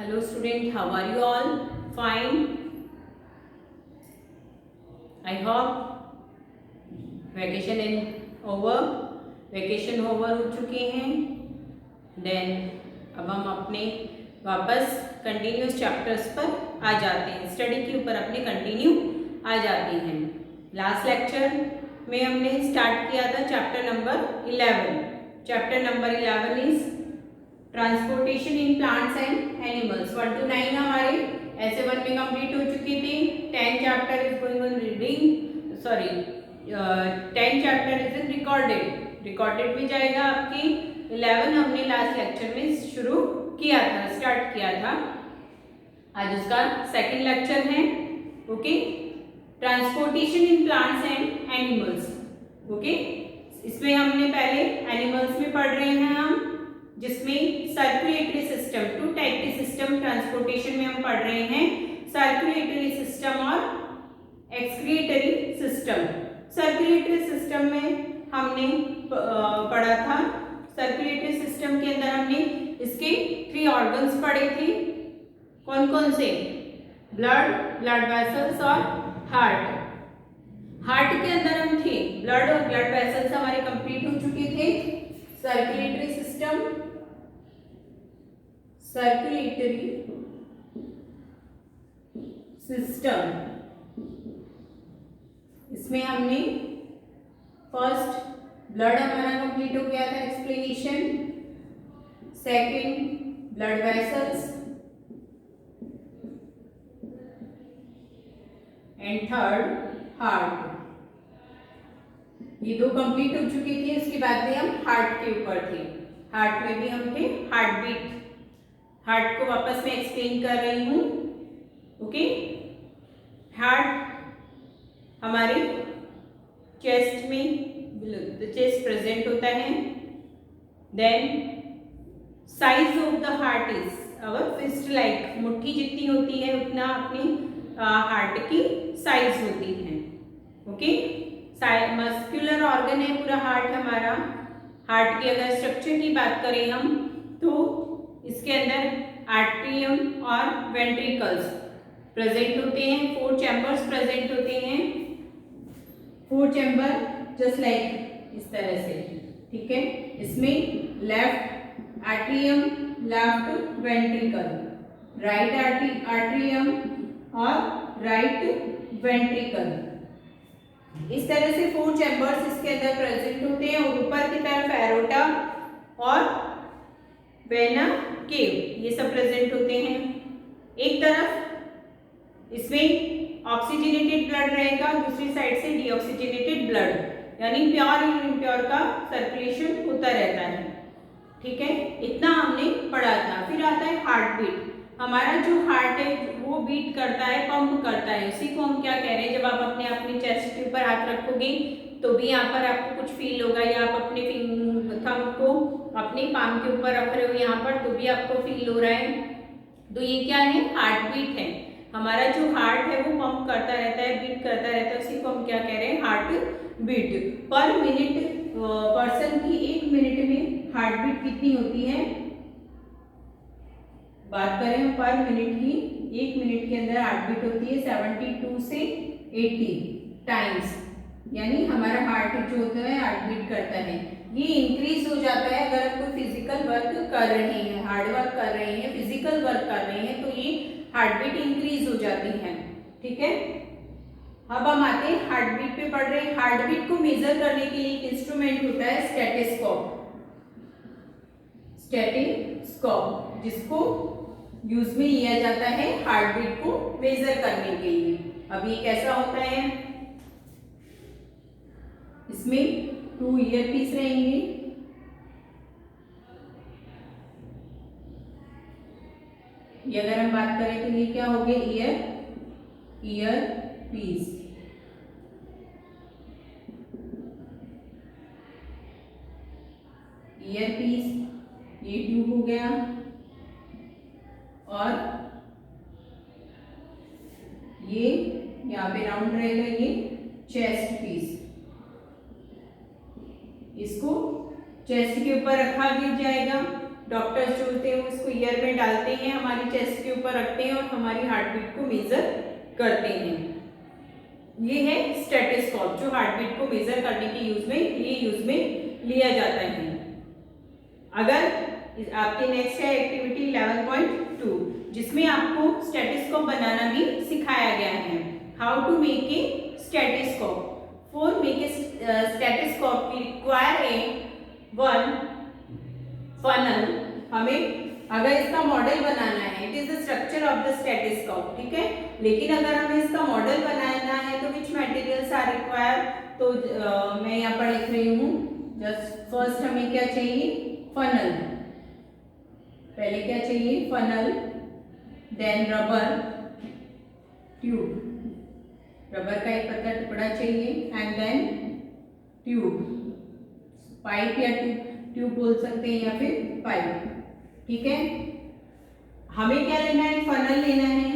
Hello student, how are you all? Fine. I hope vacation is over. Vacation over हो चुके हैं. Then अब हम अपने वापस कंटिन्यूस चैप्टर्स पर आ जाते हैं. स्टडी के ऊपर अपने कंटिन्यू आ जाते हैं. लास्ट लेक्चर में हमने स्टार्ट किया था chapter number 11. Chapter number 11 is transportation in plants and animals. 1 to 9 हमारे ऐसे 1 में कंप्लीट हो चुके थे. 10 chapter is going on reading, sorry 10 chapter is recorded में जाएगा आपकी. 11 हमने लास्ट लेक्चर में शुरू किया था, स्टार्ट किया था. आज उसका सेकंड लेक्चर है. Okay, transportation in plants and animals. Okay, इसमें हमने पहले एनिमल्स में पढ़ रहे हैं हम, जिसमें सर्कुलेटरी सिस्टम, 2 टाइप के सिस्टम ट्रांसपोर्टेशन में हम पढ़ रहे हैं. सर्कुलेटरी सिस्टम और एक्सक्रीटरी सिस्टम. सर्कुलेटरी सिस्टम में हमने पढ़ा था. सर्कुलेटरी सिस्टम के अंदर हमने इसके 3 ऑर्गन्स पढ़े थे. कौन कौन से? ब्लड वेसल्स और हार्ट. हार्ट के अंदर हम थे, ब्लड और ब्लड वेसल्स हमारे कंप्लीट हो चुके थे. सर्कुलेटरी सिस्टम इसमें हमने फर्स्ट ब्लड हमारा कंप्लीट हो गया था, explanation. Second blood vessels and third heart. ये 2 कंप्लीट हो चुके थे. उसके बाद में हम हार्ट के ऊपर थे. हार्ट में भी हम थे. हार्ट बीट, हार्ट को वापस में एक्सप्लेन कर रही हूँ. ओके, हार्ट हमारे चेस्ट में, चेस्ट प्रेजेंट होता है. Then size of the heart is our fist like. मुट्ठी जितनी होती है उतना अपनी हार्ट की साइज होती है. ओके, मस्कुलर ऑर्गन है पूरा हार्ट हमारा. हार्ट की अगर स्ट्रक्चर की बात करें हम, तो इसके अंदर आर्टरियम और वेंट्रिकल्स प्रेजेंट होते हैं. 4 चैम्बर्स प्रेजेंट होते हैं. 4 चैम्बर जस्ट लाइक इस तरह से. ठीक है, इसमें left atrium, left ventricle, right atrium और राइट वेंट्रिकल. इस तरह से 4 चैम्बर्स इसके अंदर प्रेजेंट होते हैं. और ऊपर की तरफ एरोटा और वेना केव, ये सब प्रेजेंट होते हैं. एक तरफ इसमें ऑक्सीजनेटेड ब्लड रहेगा, दूसरी साइड से डीऑक्सीजनेटेड ब्लड, यानी प्योर और इम्प्योर का सर्कुलेशन होता रहता है. ठीक है, इतना हमने पढ़ा था. फिर आता है हार्ट बीट. हमारा जो हार्ट है वो बीट करता है, पंप करता है. उसी को हम क्या कह रहे हैं, जब आप अपने चेस्ट के ऊपर हाथ रखोगे तो भी यहाँ पर आपको कुछ फील होगा, या आप अपने थंब को अपने पाम के ऊपर रख रहे हो यहाँ पर, तो भी आपको फील हो रहा है. तो ये क्या है? हार्ट बीट है. हमारा जो हार्ट है वो पंप करता रहता है, बीट करता रहता है. उसी को हम क्या कह रहे हैं? Heart beat. Per minute person की 1 मिनट में हार्ट बीट कितनी होती है? बात करें पर मिनट की, 1 मिनट के अंदर हार्ट बीट होती है 72 से 80 टाइम्स. यानी हमारा हार्ट जो होता है हार्ट बीट करता है. ये इंक्रीज हो जाता है अगर आप कोई फिजिकल वर्क कर रहे हैं, हार्ड वर्क कर रहे हैं, फिजिकल वर्क कर रहे हैं, तो ये हार्ट बीट इंक्रीज हो जाती है. ठीक है, अब हम आते हैं हार्ट बीट पे पढ़ रहे हैं. हार्ट बीट को मेजर करने के लिए एक इंस्ट्रूमेंट होता है स्टेथोस्कोप. स्टेथोस्कोप जिसको यूज में लिया जाता है हार्ट बीट को मेजर करने के लिए. अब ये कैसा होता है? इसमें 2 ईयर पीस रहेंगे. ये अगर हम बात करें तो ये क्या हो गए? Ear piece. ईयर पीस, ये ट्यूब हो गया. और ये यहाँ पे राउंड रहेगा, ये चेस्ट पीस. इसको चेस्ट के ऊपर रखा गिर जाएगा. डॉक्टर्स जो होते हैं वो इसको ईयर में डालते हैं, हमारी चेस्ट के ऊपर रखते हैं और हमारी हार्ट बीट को मेजर करते हैं। ये है स्टेथोस्कोप जो हार्ट बीट को मेजर करने के यूज में लिया जाता है। अगर आपके नेक्स्ट है एक्टिविटी 11.2 जिसमें आपको स्टेथोस्कोप बनाना भी सिखाया गया है। How to make a stethoscope. For make a stethoscope we require a one funnel. हमें अगर इसका मॉडल बनाना है, it is the structure of the stethoscope, ठीक है। लेकिन अगर हमें इसका मॉडल बनाना है तो विच मटेरियल्स आर रिक्वायर, तो मैं यहाँ पर लिख रही हूँ जस्ट फर्स्ट हमें क्या चाहिए, फनल। पहले क्या चाहिए, funnel, then rubber tube, rubber का एक पतला टुकड़ा चाहिए, एंड देन ट्यूब, पाइप या ट्यूब बोल सकते हैं या फिर पाइप, ठीक है। हमें क्या लेना है, फनल लेना है।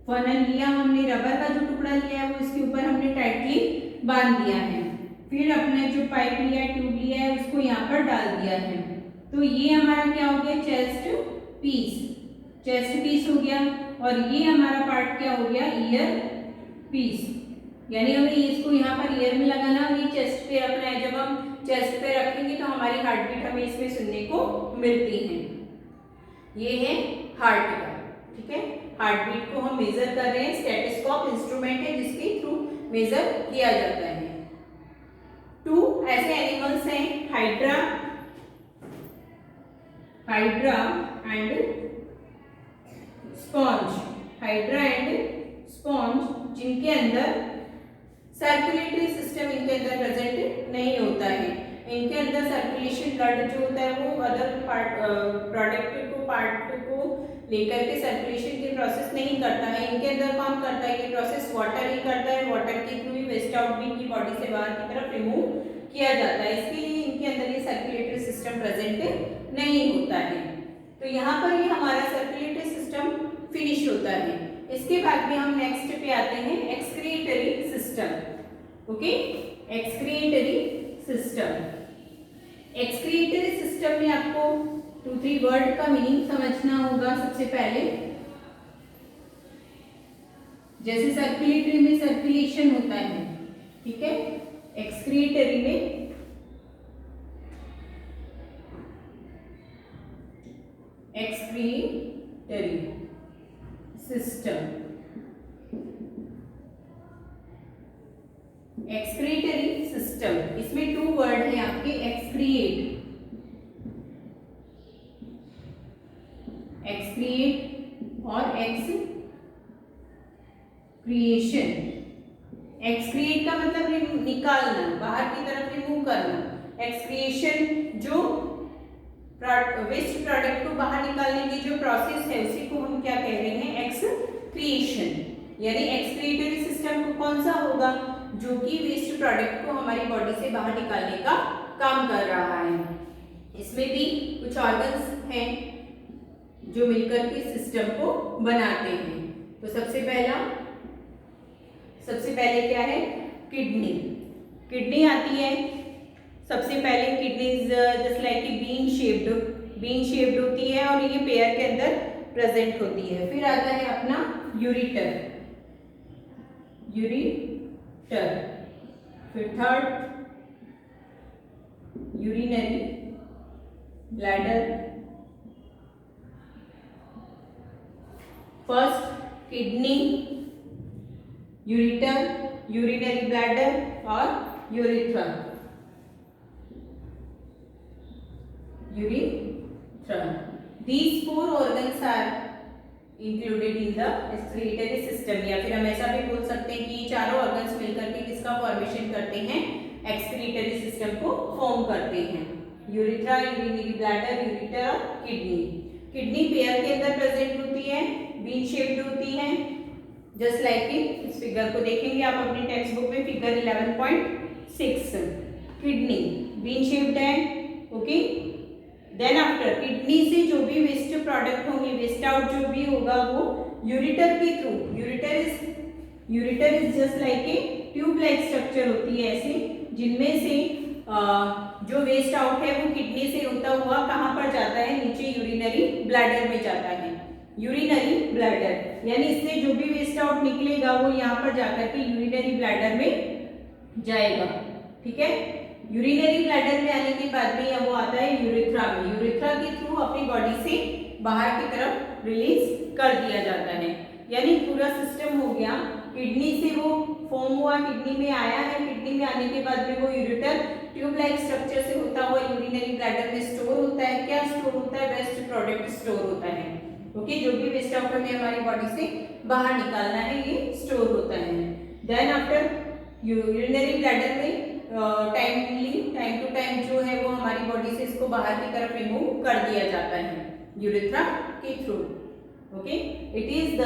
फनल लिया हमने, रबर का जो टुकड़ा लिया है वो इसके ऊपर हमने टाइटली बांध दिया है। फिर अपने जो पाइप लिया है, ट्यूब लिया है, उसको यहाँ पर डाल दिया है। तो ये हमारा क्या हो गया, चेस्ट पीस हो गया। और ये हमारा पार्ट क्या हो गया, ईयर पीस, यानी हमें इसको यहाँ पर ईयर में लगाना और ये चेस्ट पे रखना है। जब हम चेस्ट पे रखेंगे तो हमारी हार्ट बीट हमें इसमें सुनने को मिलती है। ये है हार्ट का, ठीक है। हार्ट बीट को हम मेजर कर रहे हैं। स्टेथोस्कोप इंस्ट्रूमेंट है जिसके थ्रू मेजर किया जाता है। 2 ऐसे एनिमल्स हैं, हाइड्रा एंड स्पॉन्ज, जिनके अंदर सर्कुलेटरी सिस्टम इनके अंदर प्रेजेंट नहीं होता है। इनके अंदर सर्कुलेशन ब्लड जो होता है वो अदर पार्ट को लेकर के सर्कुलेशन की प्रोसेस नहीं करता है। इनके अंदर कौन करता है ये प्रोसेस, वाटर ही करता है। वाटर के थ्रू ही वेस्ट आउट भी इनकी बॉडी से बाहर की तरफ रिमूव किया जाता है। इसके लिए इनके अंदर ये सर्कुलेटरी सिस्टम प्रेजेंट नहीं होता है। तो यहाँ पर ये हमारा सर्कुलेटरी सिस्टम फिनिश होता है। इसके बाद में हम नेक्स्ट पे आते हैं, excretory system. Okay, excretory system में आपको 2-3 वर्ड का मीनिंग समझना होगा। सबसे पहले जैसे सर्कुलेटरी में सर्कुलेशन होता है, ठीक है, एक्सक्रीटरी में एक्सक्रीटरी सिस्टम। एक्सक्रीटरी सिस्टम, इसमें 2 वर्ड है आपके, एक्सक्रिएट और एक्सक्रिएशन। एक्सक्रिएट का मतलब निकालना, बाहर की तरफ रिमूव करना। एक्सक्रिएशन जो वेस्ट प्रोडक्ट को बाहर निकालने की जो प्रोसेस है उसी को हम क्या कह रहे हैं, एक्सक्रिएशन। यानी एक्सक्रीटरी सिस्टम को कौन सा होगा, जो कि वेस्ट प्रोडक्ट को हमारी बॉडी से बाहर निकालने का काम कर रहा है। इसमें भी कुछ ऑर्गन्स हैं जो मिलकर के सिस्टम को बनाते हैं। तो सबसे पहले क्या है, किडनी आती है। सबसे पहले kidney just like bean shaped होती है और ये पेयर के अंदर प्रेजेंट होती है। फिर आता है अपना यूरिटर। फिर third urinary bladder. First kidney, ureter, urinary bladder और urethra. These 4 organs are included in the excretory system। या फिर हम ऐसा भी बोल सकते हैं कि ये चारों ऑर्गन्स मिलकर के किसका फॉर्मेशन करते हैं, एक्सक्रीटरी सिस्टम को फॉर्म करते हैं। यूरिथ्रा, यूरिनरी ब्लैडर, यूरिटर और किडनी पेयर के अंदर प्रेजेंट होती है, बीन शेप्ड होती है। जस्ट लाइक इस फिगर को देखेंगे आप अपनी टेक्स्ट बुक में, फिगर 11.6। किडनी बीन शेप्ड है, ओके। देन आफ्टर किडनी से जो भी वेस्ट प्रोडक्ट होंगे, वेस्ट आउट जो भी होगा वो यूरिटर के through, ureter is just like a tube like structure होती है ऐसे, जिनमें से जो वेस्ट आउट है वो किडनी से होता हुआ कहाँ पर जाता है, नीचे यूरिनरी ब्लैडर में जाता है। यूरिनरी ब्लैडर यानी इससे जो भी वेस्ट आउट निकलेगा वो यहाँ पर जाकर के यूरिनरी ब्लैडर में जाएगा। ठीक है, यूरिनरी ब्लैडर में आने के बाद में वो आता है यूरेथ्रा में। यूरेथ्रा के थ्रू अपनी बॉडी से बाहर की तरफ रिलीज कर दिया जाता है। यानी पूरा सिस्टम हो गया, किडनी से वो फॉर्म हुआ, किडनी में आया है, किडनी में आने के बाद में वो यूरेटर ट्यूब लाइक स्ट्रक्चर से होता हुआ यूरिनरी ब्लैडर में स्टोर होता है। क्या स्टोर होता है, वेस्ट प्रोडक्ट स्टोर होता है। ओके, जो भी वेस्ट आउट हमें हमारी बॉडी से बाहर निकालना है ये स्टोर होता है। देन आफ्टर यूरिनरी ब्लैडर में टाइम टू टाइम जो है वो हमारी बॉडी से इसको बाहर की तरफ रिमूव कर दिया जाता है यूरेथ्रा के through. Okay, it is the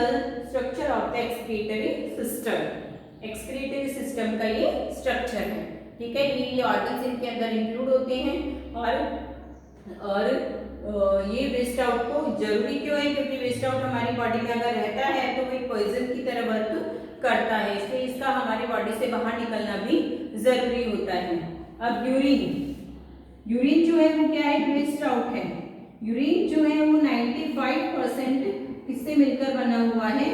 structure of the excretory system. Excretory system का ये स्ट्रक्चर है। ठीक है, ये ऑर्गन्स इनके अंदर इंक्लूड होते हैं। और ये वेस्ट आउट को जरूरी क्यों है, क्योंकि वेस्ट आउट हमारी बॉडी में अगर रहता है तो वो एक पॉइजन की तरह वर्क करता है, इसलिए इसका हमारी बॉडी से बाहर निकलना भी जरूरी होता है। अब यूरिन जो है वो क्या है, वेस्ट आउट है। यूरिन जो है वो 95% किससे मिलकर बना हुआ है,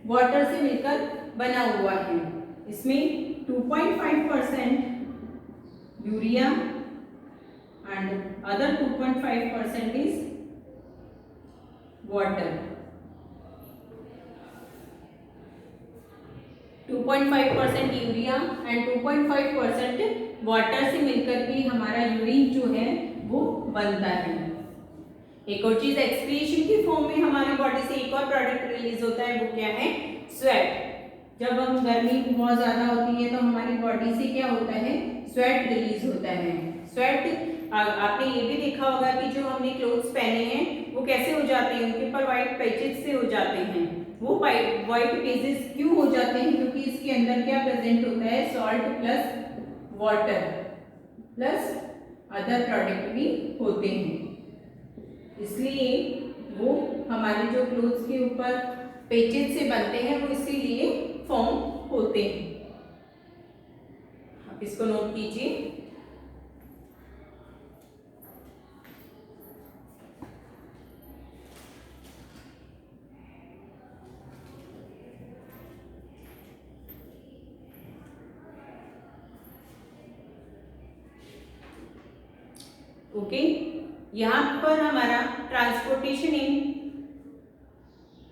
वाटर से मिलकर बना हुआ है। इसमें 2.5% urea and other 2.5% is water. 2.5% urea and 2.5% water से मिलकर के हमारा यूरिन जो है वो बनता है। एक और चीज, एक्सक्रीशन की फॉर्म में हमारी बॉडी से एक और प्रोडक्ट रिलीज होता है, वो क्या है, स्वेट। जब हम गर्मी बहुत ज्यादा होती है तो हमारी बॉडी से क्या होता है, स्वेट रिलीज होता है। स्वेट आपने ये भी देखा होगा कि जो हमने क्लोथ्स पहने हैं वो कैसे हो जाते हैं, उनके ऊपर व्हाइट पैचेस से हो जाते हैं। वो व्हाइट पैचेस क्यों हो जाते हैं, क्योंकि इसके अंदर क्या प्रेजेंट होता है, salt plus water plus other product भी होते हैं। इसलिए वो हमारे जो क्लोथ्स के ऊपर पैचेस से बनते हैं वो इसीलिए फॉर्म होते हैं। आप इसको नोट कीजिए। ओके, यहाँ पर हमारा ट्रांसपोर्टेशन इन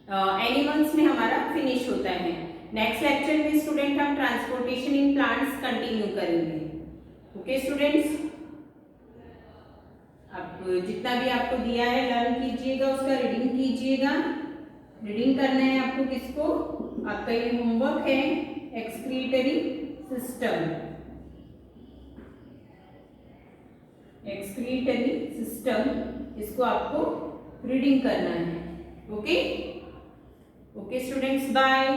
एनिमल्स में हमारा फिनिश होता है। नेक्स्ट लेक्चर में स्टूडेंट हम ट्रांसपोर्टेशन इन प्लांट्स कंटिन्यू करेंगे। ओके स्टूडेंट्स, आप जितना भी आपको दिया है लर्न कीजिएगा, उसका रीडिंग कीजिएगा। रीडिंग करना है आपको किसको, आपका ये होमवर्क है, एक्सक्रीटरी सिस्टम। एक्सक्रीटरी सिस्टम, इसको आपको रीडिंग करना है। Okay okay students, bye.